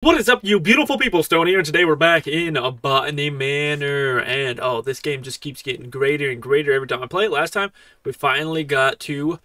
What is up, you beautiful people? Stone here, and today we're back in a Botany Manor, and oh, this game just keeps getting greater and greater every time I play it. Last time, we finally got to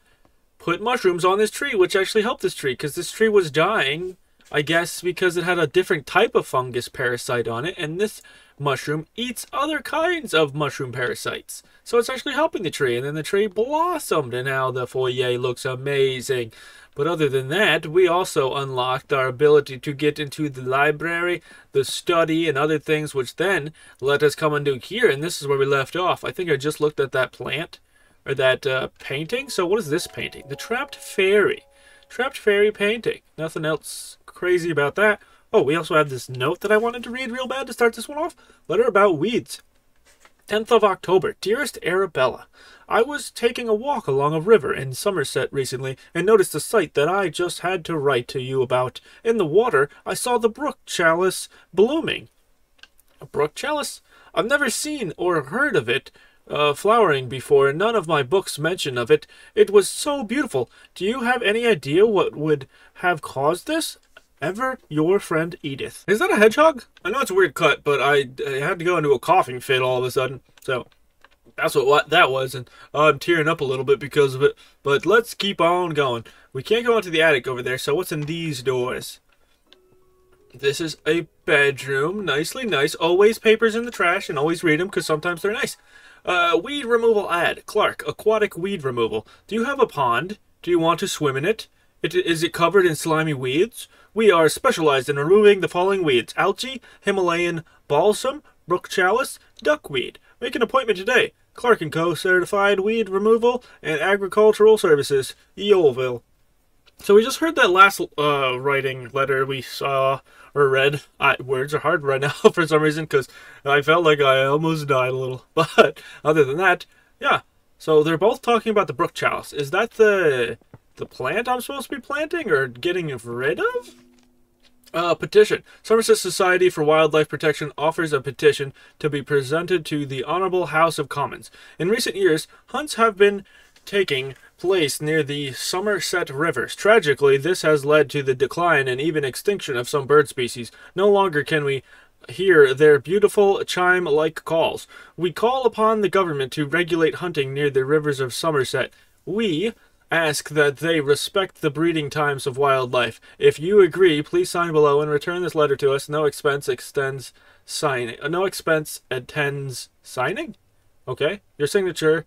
put mushrooms on this tree, which actually helped this tree, because this tree was dying, I guess, because it had a different type of fungus parasite on it, and this mushroom eats other kinds of mushroom parasites. So it's actually helping the tree, and then the tree blossomed, and now the foyer looks amazing. But other than that, we also unlocked our ability to get into the library, the study, and other things, which then let us come into here, and this is where we left off. I think I just looked at that plant, or that painting. So what is this painting? The Trapped Fairy. Trapped Fairy painting. Nothing else crazy about that. Oh, we also have this note that I wanted to read real bad to start this one off. Letter about weeds. 10th of October. Dearest Arabella, I was taking a walk along a river in Somerset recently and noticed a sight that I just had to write to you about. In the water, I saw the brook chalice blooming. A brook chalice? I've never seen or heard of it flowering before. None of my books mention of it. It was so beautiful. Do you have any idea what would have caused this? Ever your friend Edith. Is that a hedgehog? I know it's a weird cut, but I had to go into a coughing fit all of a sudden. So that's what that was, and I'm tearing up a little bit because of it. But let's keep on going. We can't go into the attic over there, so what's in these doors? This is a bedroom. Nicely nice. Always papers in the trash, and always read them, because sometimes they're nice. Weed removal ad. Clark, aquatic weed removal. Do you have a pond? Do you want to swim in it? Is it covered in slimy weeds? We are specialized in removing the following weeds: algae, Himalayan balsam, brook chalice, duckweed. Make an appointment today. Clark & Co. Certified Weed Removal and Agricultural Services, Yeovil. So we just heard that last writing letter we saw or read. Words are hard right now for some reason because I felt like I almost died a little. But other than that, yeah. So they're both talking about the brook chalice. Is that the plant I'm supposed to be planting or getting rid of? Petition. Somerset Society for Wildlife Protection offers a petition to be presented to the Honourable House of Commons. In recent years, hunts have been taking place near the Somerset rivers. Tragically, this has led to the decline and even extinction of some bird species. No longer can we hear their beautiful chime-like calls. We call upon the government to regulate hunting near the rivers of Somerset. We ask that they respect the breeding times of wildlife. If you agree, please sign below and return this letter to us. No expense extends signing. No expense attends signing? Okay. Your signature.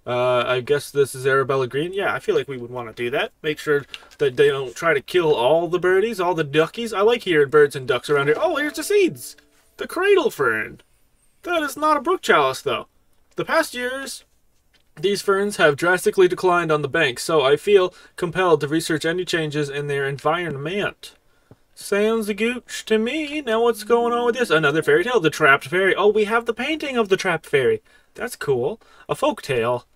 I guess this is Arabella Green. Yeah, I feel like we would want to do that. Make sure that they don't try to kill all the birdies, all the duckies. I like hearing birds and ducks around here. Oh, here's the seeds. The cradle fern. That is not a brook chalice, though. The past years, these ferns have drastically declined on the banks, so I feel compelled to research any changes in their environment. Sounds a gooch to me. Now what's going on with this? Another fairy tale, the Trapped Fairy. Oh, we have the painting of the Trapped Fairy. That's cool. A folk tale.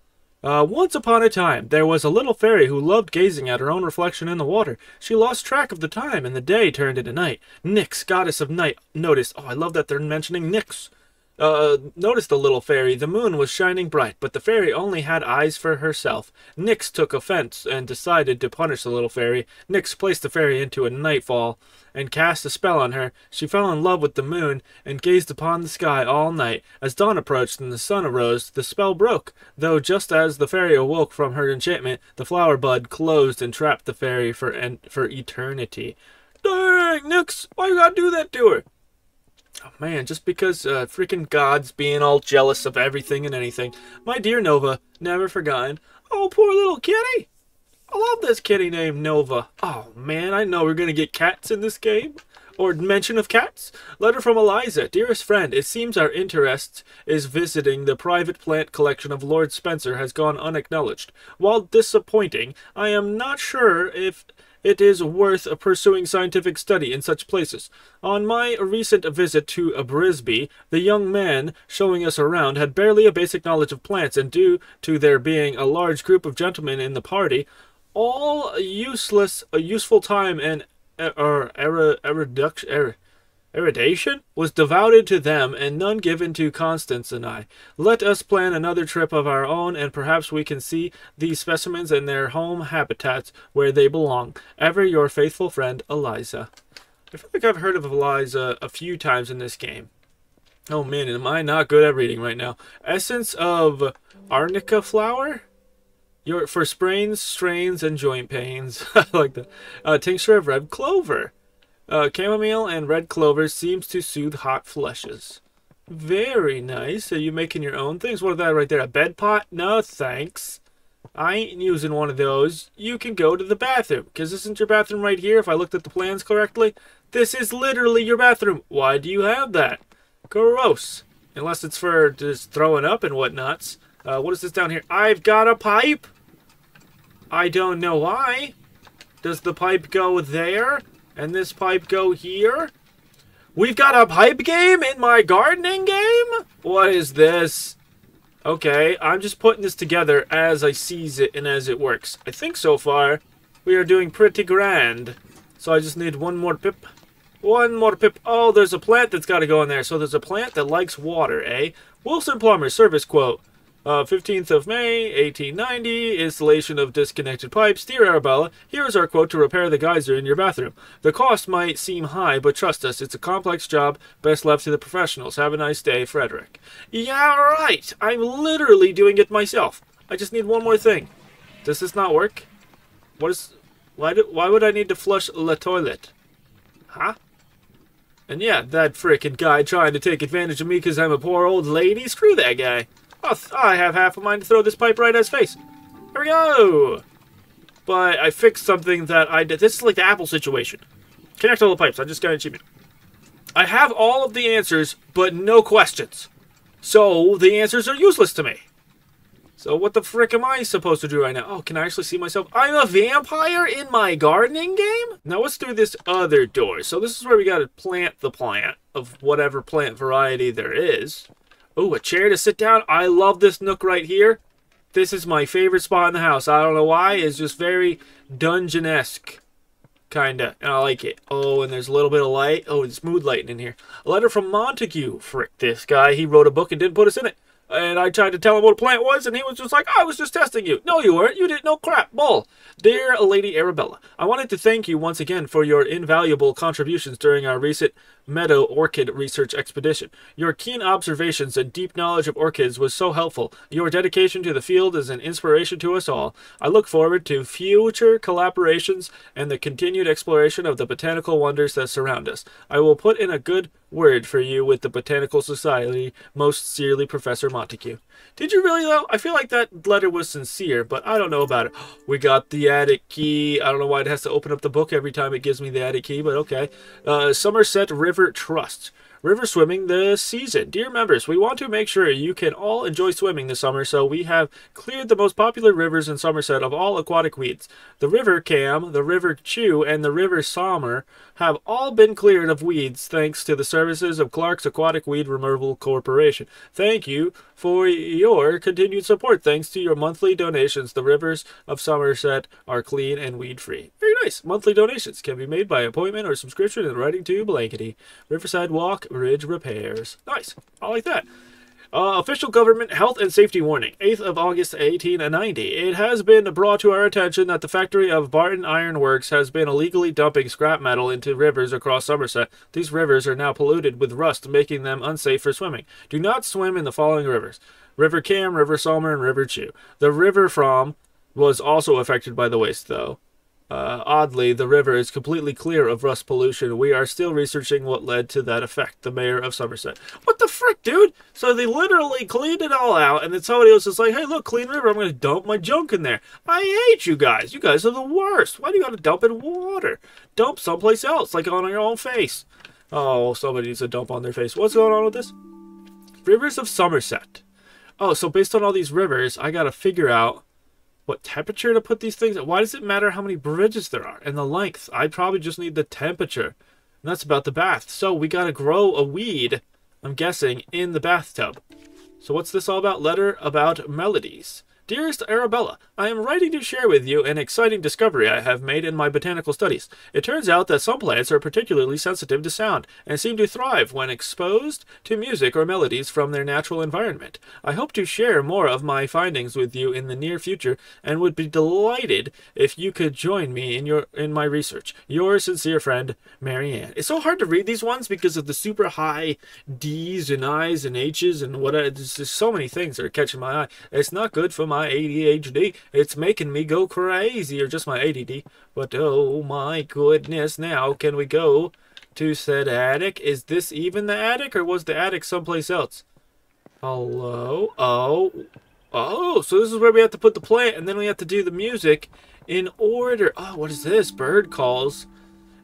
Once upon a time, there was a little fairy who loved gazing at her own reflection in the water. She lost track of the time, and the day turned into night. Nyx, goddess of night, noticed. Oh, I love that they're mentioning Nyx. Noticed the little fairy. The moon was shining bright, but the fairy only had eyes for herself. Nyx took offense and decided to punish the little fairy. Nyx placed the fairy into a nightfall and cast a spell on her. She fell in love with the moon and gazed upon the sky all night. As dawn approached and the sun arose, the spell broke, though just as the fairy awoke from her enchantment, the flower bud closed and trapped the fairy for eternity. Dang, Nyx, why you gotta do that to her? Oh man, just because freaking God's being all jealous of everything and anything. My dear Nova, never forgotten. Oh, poor little kitty. I love this kitty named Nova. Oh man, I know we're going to get cats in this game. Or mention of cats. Letter from Eliza. Dearest friend, it seems our interest is visiting the private plant collection of Lord Spencer has gone unacknowledged. While disappointing, I am not sure if it is worth pursuing scientific study in such places. On my recent visit to Brisby, the young man showing us around had barely a basic knowledge of plants, and due to there being a large group of gentlemen in the party, all useful time and erudition was devoted to them, and none given to Constance and I. Let us plan another trip of our own, and perhaps we can see these specimens in their home habitats where they belong. Ever your faithful friend, Eliza. I feel like I've heard of Eliza a few times in this game. Oh man, am I not good at reading right now? Essence of arnica flower? For sprains, strains, and joint pains. I like that. Tincture of red clover. Chamomile and red clover seems to soothe hot flushes. Very nice. Are you making your own things? What is that right there? A bed pot? No, thanks. I ain't using one of those. You can go to the bathroom. Because isn't your bathroom right here, if I looked at the plans correctly? This is literally your bathroom. Why do you have that? Gross. Unless it's for just throwing up and whatnots. What is this down here? I've got a pipe. I don't know why. Does the pipe go there? And this pipe go here? We've got a pipe game in my gardening game? What is this? Okay, I'm just putting this together as I seize it and as it works. I think so far we are doing pretty grand. So I just need one more pip. One more pip. Oh, there's a plant that's got to go in there. So there's a plant that likes water, eh? Wilson Plumber service quote. 15th of May, 1890, installation of disconnected pipes. Dear Arabella, here is our quote to repair the geyser in your bathroom. The cost might seem high, but trust us, it's a complex job, best left to the professionals. Have a nice day, Frederick. Yeah, right. I'm literally doing it myself. I just need one more thing. Does this not work? Why would I need to flush the toilet? Huh? And yeah, that frickin' guy trying to take advantage of me because I'm a poor old lady. Screw that guy. Oh, I have half a mind to throw this pipe right at his face. Here we go. But I fixed something that I did. This is like the Apple situation. Connect all the pipes. I just got an achievement. I have all of the answers, but no questions. So the answers are useless to me. So what the frick am I supposed to do right now? Oh, can I actually see myself? I'm a vampire in my gardening game? Now let's do this other door. So this is where we got to plant the plant of whatever plant variety there is. Oh, a chair to sit down. I love this nook right here. This is my favorite spot in the house. I don't know why. It's just very dungeon-esque. Kinda. And I like it. Oh, and there's a little bit of light. Oh, it's mood lighting in here. A letter from Montague. Frick this guy. He wrote a book and didn't put us in it. And I tried to tell him what a plant was, and he was just like, I was just testing you. No, you weren't. You didn't know crap. Bull. Dear Lady Arabella, I wanted to thank you once again for your invaluable contributions during our recent meadow orchid research expedition. Your keen observations and deep knowledge of orchids was so helpful. Your dedication to the field is an inspiration to us all. I look forward to future collaborations and the continued exploration of the botanical wonders that surround us. I will put in a good word for you with the Botanical Society. Most sincerely, Professor Montague. Did you really, though? I feel like that letter was sincere, but I don't know about it. We got the attic key. I don't know why it has to open up the book every time it gives me the attic key, but okay. Somerset River Trust. River swimming this season. Dear members, we want to make sure you can all enjoy swimming this summer, so we have cleared the most popular rivers in Somerset of all aquatic weeds. The River Cam, the River Chew, and the River Sommer have all been cleared of weeds thanks to the services of Clark's Aquatic Weed Removal Corporation. Thank you for your continued support. Thanks to your monthly donations, the rivers of Somerset are clean and weed-free. Very nice. Monthly donations can be made by appointment or subscription in writing to Blankety. Riverside Walk Bridge Repairs. Nice. I like that. Official government health and safety warning. 8th of August, 1890. It has been brought to our attention that the factory of Barton Iron Works has been illegally dumping scrap metal into rivers across Somerset. These rivers are now polluted with rust, making them unsafe for swimming. Do not swim in the following rivers: River Cam, River Sommer, and River Chew. The river From was also affected by the waste, though. Oddly, the river is completely clear of rust pollution. We are still researching what led to that effect. The mayor of Somerset. What the frick, dude? So they literally cleaned it all out, and then somebody else is like, hey, look, clean river. I'm going to dump my junk in there. I hate you guys. You guys are the worst. Why do you got to dump in water? Dump someplace else, like on your own face. Oh, somebody needs to dump on their face. What's going on with this? Rivers of Somerset. Oh, so based on all these rivers, I got to figure out what temperature to put these things at. Why does it matter how many bridges there are? And the length. I probably just need the temperature. And that's about the bath. So we got to grow a weed, I'm guessing, in the bathtub. So what's this all about? Letter about melodies. Dearest Arabella, I am writing to share with you an exciting discovery I have made in my botanical studies. It turns out that some plants are particularly sensitive to sound, and seem to thrive when exposed to music or melodies from their natural environment. I hope to share more of my findings with you in the near future, and would be delighted if you could join me in my research. Your sincere friend, Marianne. It's so hard to read these ones because of the super high D's and I's and H's and what. There's just so many things that are catching my eye. It's not good for my ADHD. It's making me go crazy, or just my ADD. But oh my goodness, now can we go to said attic? Is this even the attic, or was the attic someplace else? Hello? Oh, so this is where we have to put the plant, and then we have to do the music in order. Oh, what is this? Bird calls.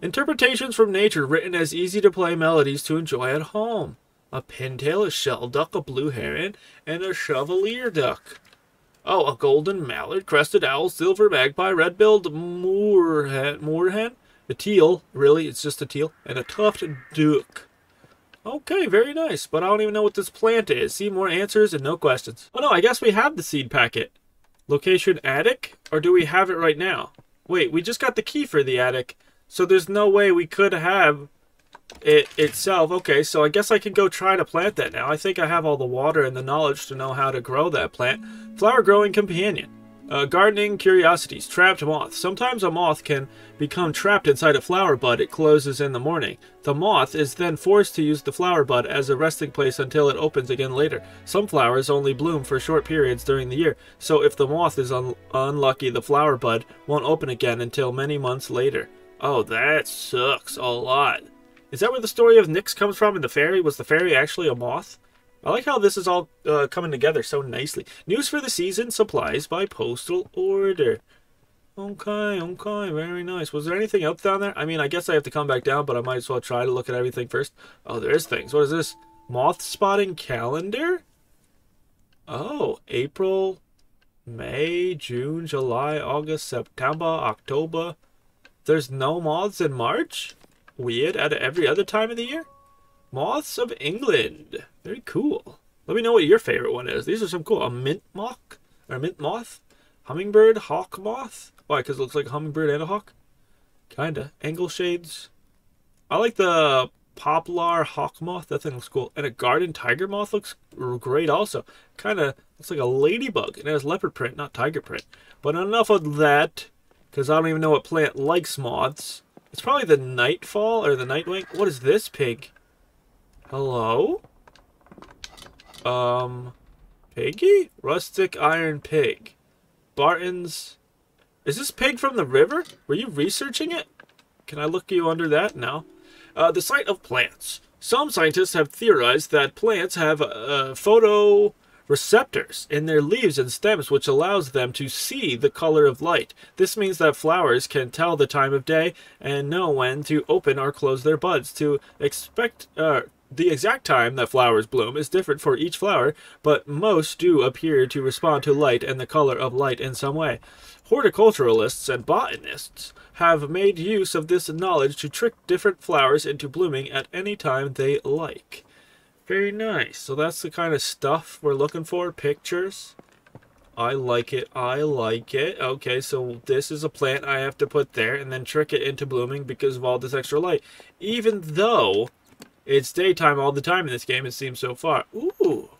Interpretations from nature written as easy-to-play melodies to enjoy at home. A pintail, a shell duck, a blue heron, and a chevalier duck. Oh, a golden mallard, crested owl, silver magpie, red-billed moorhen, a teal, really, it's just a teal, and a tufted duck. Okay, very nice, but I don't even know what this plant is. See, more answers and no questions. Oh no, I guess we have the seed packet. Location attic? Or do we have it right now? Wait, we just got the key for the attic, so there's no way we could have it itself. Okay, so I guess I can go try to plant that now. I think I have all the water and the knowledge to know how to grow that plant. Flower growing companion. Gardening curiosities. Trapped moth. Sometimes a moth can become trapped inside a flower bud it closes in the morning. The moth is then forced to use the flower bud as a resting place until it opens again later. Some flowers only bloom for short periods during the year, so if the moth is unlucky, the flower bud won't open again until many months later. Oh, that sucks a lot. Is that where the story of Nyx comes from in the fairy? Was the fairy actually a moth? I like how this is all coming together so nicely. News for the season, supplies by postal order. Okay, very nice. Was there anything else down there? I mean, I guess I have to come back down, but I might as well try to look at everything first. Oh, there is things. What is this? Moth spotting calendar? Oh, April, May, June, July, August, September, October. There's no moths in March? Weird. At every other time of the year? Moths of England. Very cool. Let me know what your favorite one is. These are some cool. A mint moth? Or mint moth? Hummingbird? Hawk moth? Why, because it looks like a hummingbird and a hawk? Kinda. Angle shades. I like the poplar hawk moth. That thing looks cool. And a garden tiger moth looks great also. Kinda looks like a ladybug. It has leopard print, not tiger print. But enough of that, because I don't even know what plant likes moths. It's probably the nightfall or the nightwing. What is this pig? Hello? Piggy? Rustic iron pig. Barton's. Is this pig from the river? Were you researching it? Can I look you under that? No. The sight of plants. Some scientists have theorized that plants have photoreceptors in their leaves and stems, which allows them to see the color of light. This means that flowers can tell the time of day and know when to open or close their buds. To expect the exact time that flowers bloom is different for each flower, but most do appear to respond to light and the color of light in some way. Horticulturalists and botanists have made use of this knowledge to trick different flowers into blooming at any time they like. Very nice. So that's the kind of stuff we're looking for. Pictures. I like it. I like it. Okay, so this is a plant I have to put there and then trick it into blooming because of all this extra light. Even though it's daytime all the time in this game, it seems so far. Ooh.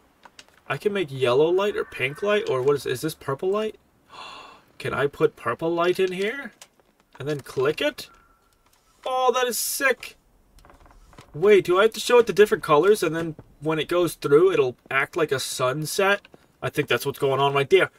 I can make yellow light or pink light, or what is this purple light? Can I put purple light in here? And then click it? Oh, that is sick. Wait, do I have to show it the different colors, and then when it goes through, it'll act like a sunset? I think that's what's going on right there.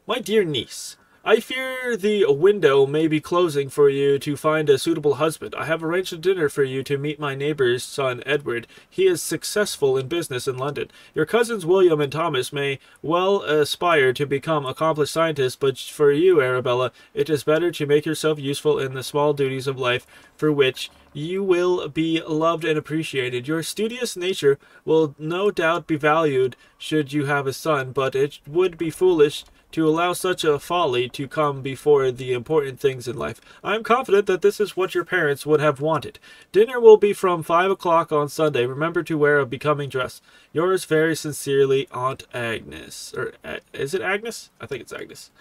My dear niece, I fear the window may be closing for you to find a suitable husband. I have arranged a dinner for you to meet my neighbor's son, Edward. He is successful in business in London. Your cousins William and Thomas may well aspire to become accomplished scientists, but for you, Arabella, it is better to make yourself useful in the small duties of life for which you will be loved and appreciated. Your studious nature will no doubt be valued should you have a son, but it would be foolish to allow such a folly to come before the important things in life. I am confident that this is what your parents would have wanted. Dinner will be from 5 o'clock on Sunday. Remember to wear a becoming dress. Yours very sincerely, Aunt Agnes. Or, is it Agnes? I think it's Agnes.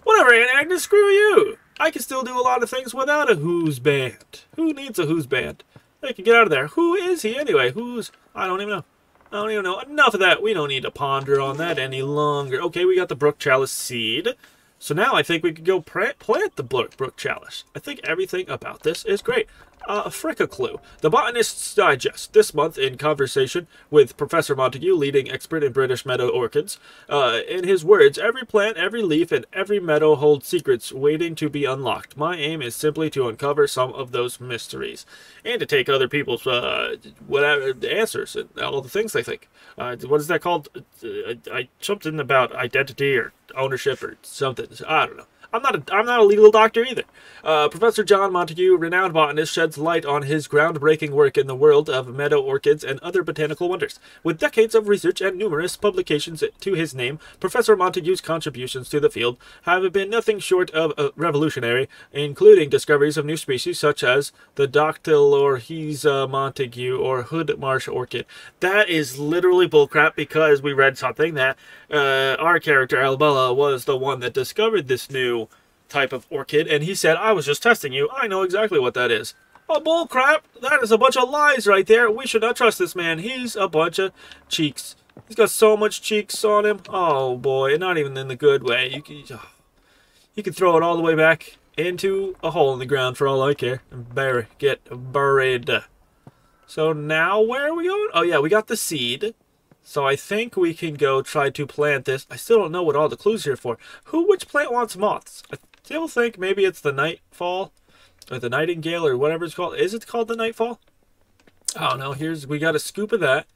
Whatever, Aunt Agnes, screw you. I can still do a lot of things without a Who's band. Who needs a Who's band? They can get out of there. Who is he anyway? I don't even know. I don't even know. Enough of that. We don't need to ponder on that any longer. Okay, we got the Brook Chalice seed. So now I think we could go plant the Brook Chalice. I think everything about this is great. Fricka clue. The Botanist's Digest. This month in conversation with Professor Montague, leading expert in British meadow orchids. In his words, every plant, every leaf, and every meadow holds secrets waiting to be unlocked. My aim is simply to uncover some of those mysteries. And to take other people's whatever answers and all the things they think. What is that called? Something about identity or ownership or something. I don't know. I'm not a legal doctor either. Professor John Montague, renowned botanist, sheds light on his groundbreaking work in the world of meadow orchids and other botanical wonders. With decades of research and numerous publications to his name, Professor Montague's contributions to the field have been nothing short of revolutionary, including discoveries of new species such as the Dactylorhiza Montague or hood marsh orchid. That is literally bullcrap because we read something that our character Albella was the one that discovered this new type of orchid, and he said, I was just testing you. I know exactly what that is. Oh, bull crap. That is a bunch of lies right there. We should not trust this man. He's a bunch of cheeks. He's got so much cheeks on him. Oh, boy. Not even in the good way. You can throw it all the way back into a hole in the ground for all I care. And get buried. So now, where are we going? Oh, yeah, we got the seed. So I think we can go try to plant this. I still don't know what all the clues here for. Which plant wants moths? I still think maybe it's the nightfall or the nightingale or whatever it's called. Is it called the nightfall? I don't know. We got a scoop of that.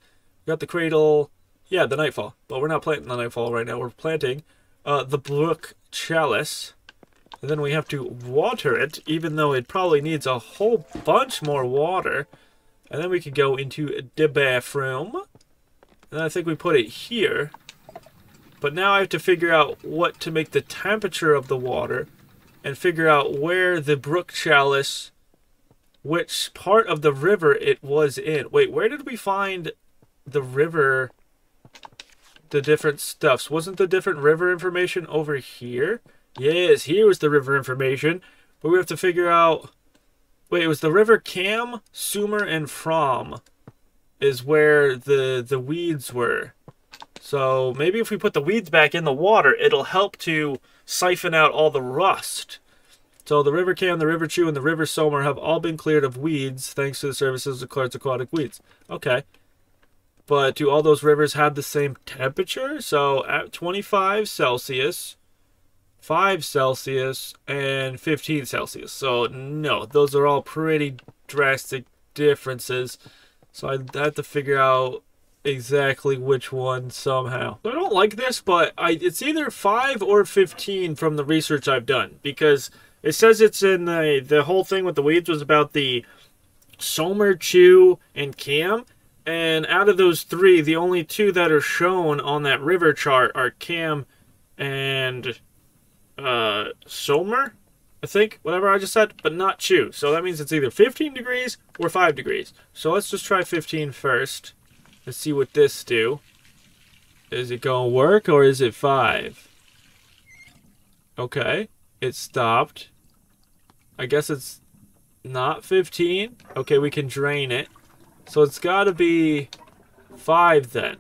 We got the cradle. Yeah, the nightfall. But we're not planting the nightfall right now. We're planting the Brook Chalice. And then we have to water it, even though it probably needs a whole bunch more water. And then we can go into the bathroom. And I think we put it here. But now I have to figure out what to make the temperature of the water. And figure out where the Brook Chalice, which part of the river it was in. Wait, where did we find the river, the different stuffs? Wasn't the different river information over here? Yes, here was the river information. But we have to figure out... Wait, it was the river Cam, Sumer, and From is where the weeds were. So maybe if we put the weeds back in the water, it'll help to siphon out all the rust. So the River Cam, the River Chew, and the River Somer have all been cleared of weeds thanks to the services of Clark's Aquatic Weeds. Okay. But do all those rivers have the same temperature? So at 25 Celsius, 5 Celsius, and 15 Celsius. So no, those are all pretty drastic differences. So I have to figure out exactly which one somehow. I don't like this, but it's either 5 or 15 from the research I've done. Because it says it's in the whole thing with the weeds was about the Somer, Chew, and Cam. And out of those 3, the only 2 that are shown on that river chart are Cam and Somer, I think, whatever I just said, but not Chew. So that means it's either 15 degrees or 5 degrees. So let's just try 15 first. Let's see what this do. Is it going to work or is it 5? Okay, it stopped. I guess it's not 15. Okay, we can drain it. So it's got to be 5 then.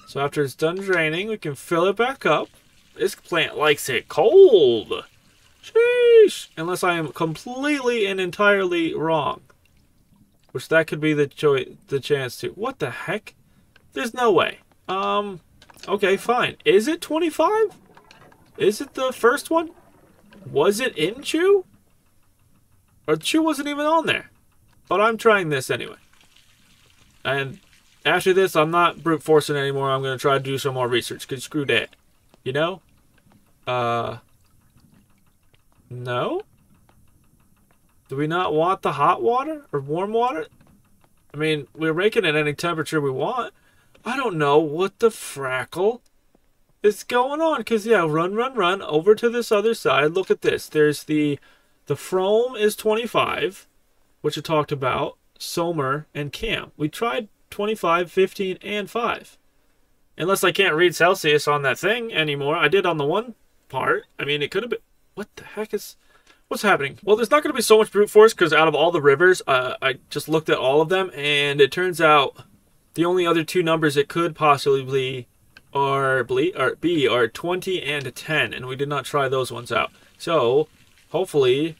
So after it's done draining, we can fill it back up. This plant likes it cold. Sheesh. Unless I am completely and entirely wrong. Which that could be the chance to. What the heck? There's no way. Okay, fine. Is it 25? Is it the first one? Was it in Chew? Or Chew wasn't even on there. But I'm trying this anyway. And after this, I'm not brute forcing anymore. I'm going to try to do some more research. Because screw that. You know? No? Do we not want the hot water? Or warm water? I mean, we're making it any temperature we want. I don't know what the frackle is going on? Because, yeah, run over to this other side. Look at this. There's the Frome is 25, which I talked about. Somer and Cam. We tried 25, 15, and 5. Unless I can't read Celsius on that thing anymore. I did on the one part. I mean, it could have been... What the heck is... What's happening? Well, there's not going to be so much brute force because out of all the rivers, I just looked at all of them, and it turns out the only other two numbers it could possibly be are 20 and 10, and we did not try those ones out. So, hopefully,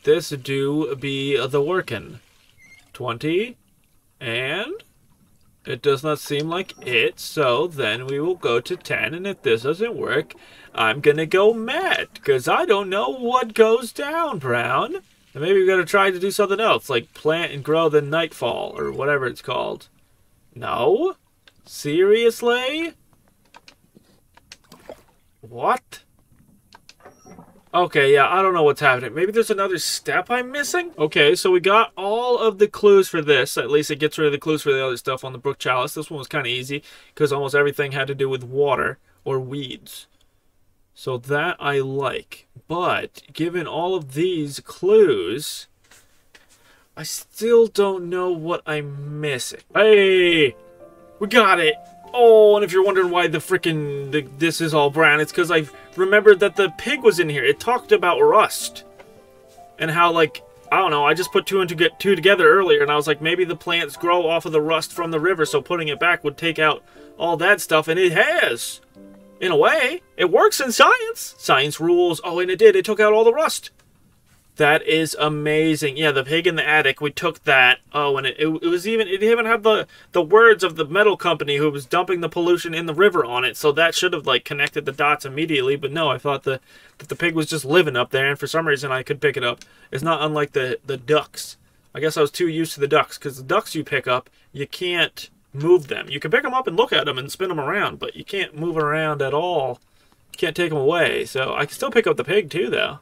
this do be the workin'. 20, and it does not seem like it, so then we will go to 10, and if this doesn't work, I'm gonna go mad, because I don't know what goes down, Brown. And maybe we gotta try to do something else, like plant and grow the nightfall, or whatever it's called. No? Seriously? What? Okay, yeah, I don't know what's happening. Maybe there's another step I'm missing? Okay, so we got all of the clues for this. At least it gets rid of the clues for the other stuff on the Brook Chalice. This one was kind of easy, because almost everything had to do with water or weeds. So that I like. But, given all of these clues, I still don't know what I'm missing. Hey! We got it! Oh, and if you're wondering why this is all brown, it's because I remembered that the pig was in here. It talked about rust. And how, like, I don't know, I just put two and two together earlier, and I was like, maybe the plants grow off of the rust from the river, so putting it back would take out all that stuff, and it has. In a way. It works in science. Science rules. Oh, and it did. It took out all the rust. That is amazing. Yeah, the pig in the attic, we took that. Oh, and it even had the words of the metal company who was dumping the pollution in the river on it, so that should have, like, connected the dots immediately, but no, I thought that the pig was just living up there, and for some reason I could pick it up. It's not unlike the ducks. I guess I was too used to the ducks, because the ducks you pick up, you can't move them. You can pick them up and look at them and spin them around, but you can't move around at all. You can't take them away, so I can still pick up the pig too, though.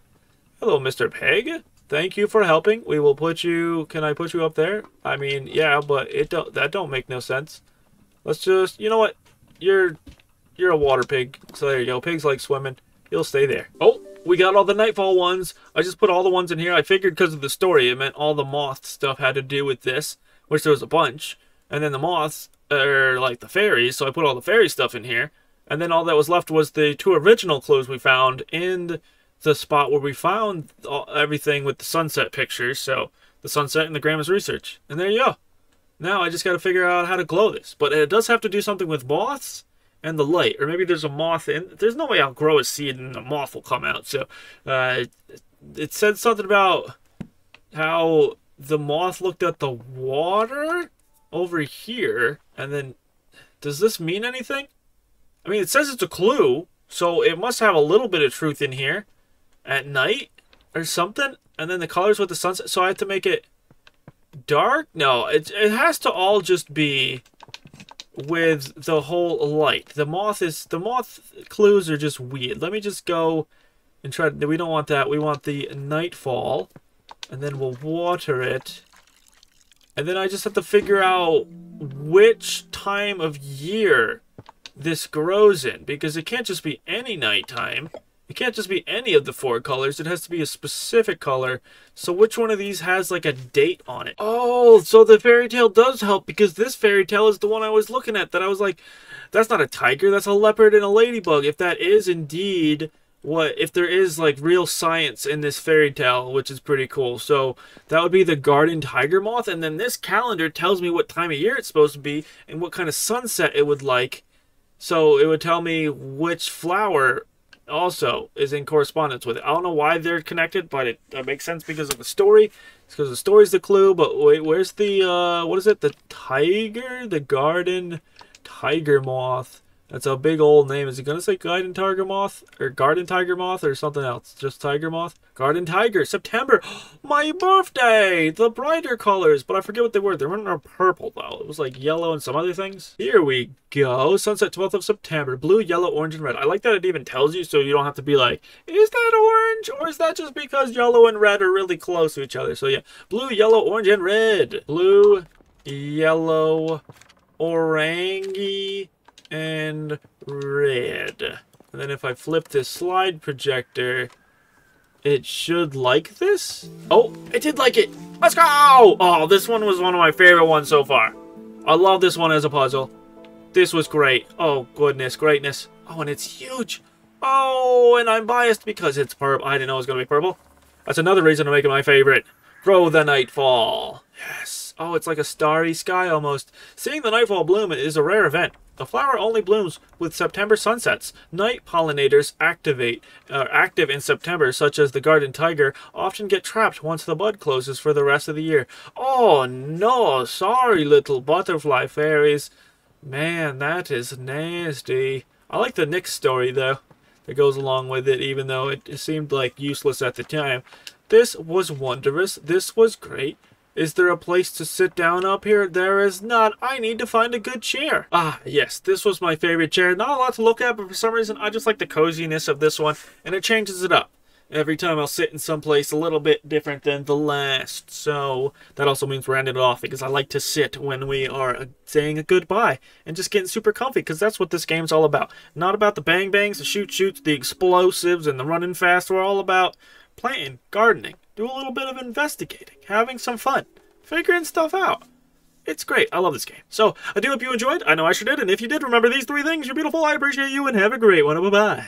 Hello, Mr. Pig. Thank you for helping. We will put you... Can I put you up there? I mean, yeah, but that don't make no sense. Let's just... You know what? You're a water pig. So there you go. Pigs like swimming. You'll stay there. Oh, we got all the nightfall ones. I just put all the ones in here. I figured because of the story, it meant all the moth stuff had to do with this, which there was a bunch. And then the moths are like the fairies, so I put all the fairy stuff in here. And then all that was left was the two original clues we found in the spot where we found everything with the sunset pictures. So the sunset and the grandma's research. And there you go. Now I just got to figure out how to glow this. But it does have to do something with moths and the light. Or maybe there's a moth in. There's no way I'll grow a seed and a moth will come out. So it said something about how the moth looked at the water over here. And then, does this mean anything? I mean, it says it's a clue. So it must have a little bit of truth in here. At night or something, and then the colors with the sunset, so I have to make it dark? No, it has to all just be with the whole light. The moth clues are just weird. Let me just go and try to, we don't want that. We want the nightfall, and then we'll water it, and then I just have to figure out which time of year this grows in, because it can't just be any nighttime. It can't just be any of the four colors. It has to be a specific color. So which one of these has like a date on it? Oh, so the fairy tale does help, because this fairy tale is the one I was looking at that I was like, that's not a tiger, that's a leopard and a ladybug. If that is indeed if there is like real science in this fairy tale, which is pretty cool. So that would be the garden tiger moth. And then this calendar tells me what time of year it's supposed to be and what kind of sunset it would like. So it would tell me which flower also is in correspondence with it. I don't know why they're connected, but it makes sense because of the story. It's because the story's the clue. But wait, where's the what is it? The tiger, the garden tiger moth. That's a big old name. Is it gonna say garden tiger moth or something else? Just tiger moth. Garden tiger. September. My birthday. The brighter colors, but I forget what they were. They weren't purple though. It was like yellow and some other things. Here we go. Sunset 12th of September. Blue, yellow, orange, and red. I like that it even tells you, so you don't have to be like, is that orange or is that just because yellow and red are really close to each other? So yeah, blue, yellow, orange, and red. Blue, yellow, orange, and red. And then if I flip this slide projector, it should like this. Oh, it did like it. Let's go! Oh, this one was one of my favorite ones so far. I love this one as a puzzle. This was great. Oh, goodness, greatness. Oh, and it's huge. Oh, and I'm biased because it's purple. I didn't know it was going to be purple. That's another reason to make it my favorite. Grow the nightfall. Yes. Oh, it's like a starry sky almost. Seeing the nightfall bloom is a rare event. The flower only blooms with September sunsets. Night pollinators active in September, such as the garden tiger, often get trapped once the bud closes for the rest of the year. Oh no, sorry little butterfly fairies. Man, that is nasty. I like the next story though that goes along with it, even though it seemed like useless at the time. This was wondrous. This was great. Is there a place to sit down up here? There is not. I need to find a good chair. Ah, yes, this was my favorite chair. Not a lot to look at, but for some reason, I just like the coziness of this one, and it changes it up. Every time I'll sit in some place a little bit different than the last. So that also means we're ending it off because I like to sit when we are saying a goodbye and just getting super comfy because that's what this game's all about. Not about the bang bangs, the shoot shoots, the explosives, and the running fast. We're all about planting, gardening, do a little bit of investigating, having some fun, figuring stuff out. It's great. I love this game. So I do hope you enjoyed. I know I sure did. And if you did, remember these 3 things. You're beautiful. I appreciate you and have a great one. Bye-bye.